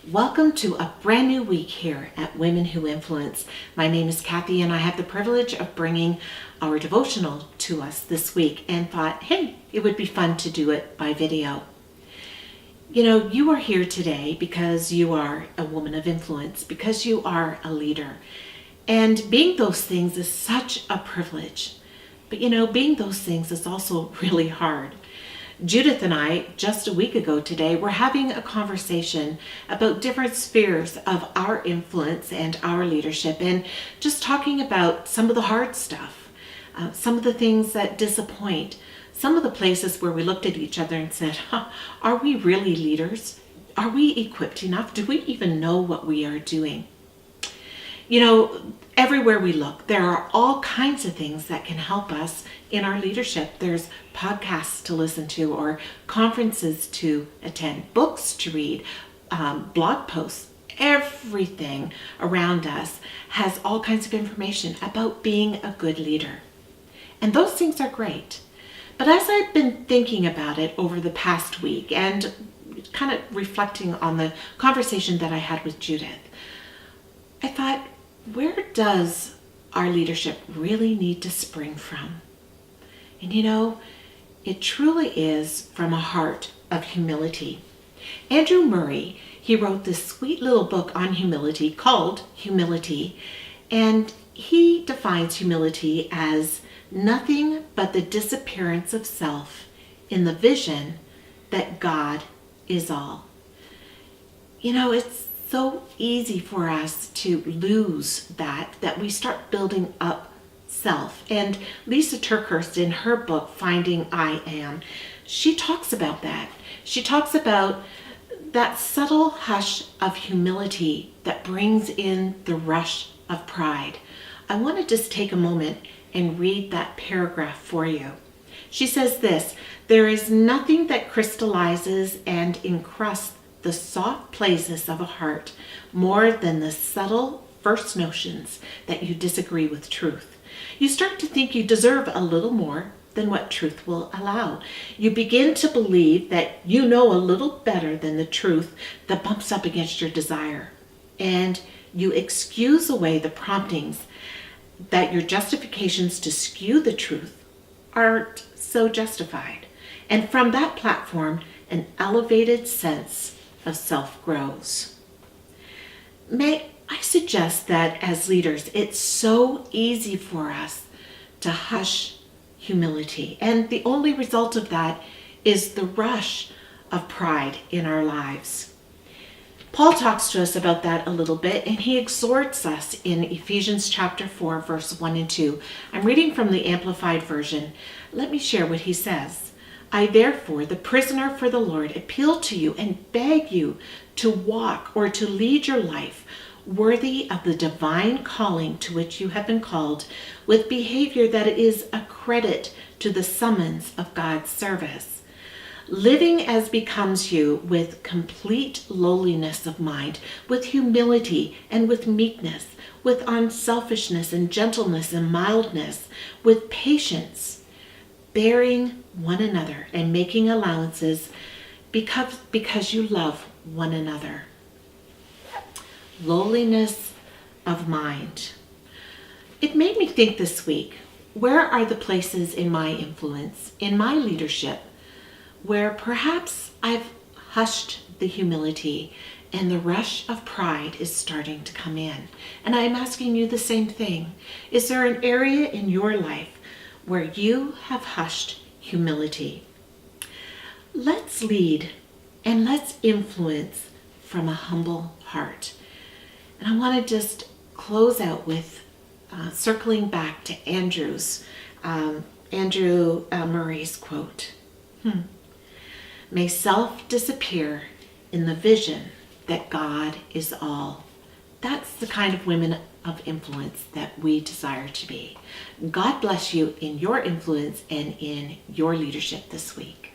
Welcome to a brand new week here at Women Who Influence. My name is Kathy and I have the privilege of bringing our devotional to us this week and thought, hey, it would be fun to do it by video. You know, you are here today because you are a woman of influence, because you are a leader. And being those things is such a privilege. But you know, being those things is also really hard. Judith and I, just a week ago today, were having a conversation about different spheres of our influence and our leadership, and just talking about some of the hard stuff, some of the things that disappoint, some of the places where we looked at each other and said, are we really leaders? Are we equipped enough? Do we even know what we are doing? You know, everywhere we look, there are all kinds of things that can help us in our leadership. There's podcasts to listen to or conferences to attend, books to read, blog posts. Everything around us has all kinds of information about being a good leader. And those things are great. But as I've been thinking about it over the past week and kind of reflecting on the conversation that I had with Judith, I thought, where does our leadership really need to spring from? And you know, it truly is from a heart of humility. Andrew Murray, he wrote this sweet little book on humility called Humility, and he defines humility as nothing but the disappearance of self in the vision that God is all. You know, it's so easy for us to lose that we start building up self. And Lisa TerKeurst, in her book, Finding I Am, she talks about that. She talks about that subtle hush of humility that brings in the rush of pride. I want to just take a moment and read that paragraph for you. She says this: "There is nothing that crystallizes and encrusts the soft places of a heart more than the subtle first notions that you disagree with truth. You start to think you deserve a little more than what truth will allow. You begin to believe that you know a little better than the truth that bumps up against your desire. And you excuse away the promptings that your justifications to skew the truth aren't so justified. And from that platform, an elevated sense of self grows." May I suggest that as leaders, it's so easy for us to hush humility. And the only result of that is the rush of pride in our lives. Paul talks to us about that a little bit, and he exhorts us in Ephesians chapter 4, verse 1 and 2. I'm reading from the Amplified Version. Let me share what he says. "I therefore, the prisoner for the Lord, appeal to you and beg you to walk or to lead your life worthy of the divine calling to which you have been called, with behavior that is a credit to the summons of God's service, living as becomes you with complete lowliness of mind, with humility and with meekness, with unselfishness and gentleness and mildness, with patience, bearing one another and making allowances because you love one another." Lowliness of mind. It made me think this week, where are the places in my influence, in my leadership, where perhaps I've hushed the humility and the rush of pride is starting to come in? And I'm asking you the same thing. Is there an area in your life where you have hushed humility? Let's lead and let's influence from a humble heart. And I want to just close out with circling back to Andrew Murray's quote. "May self disappear in the vision that God is all." That's the kind of women of influence that we desire to be. God bless you in your influence and in your leadership this week.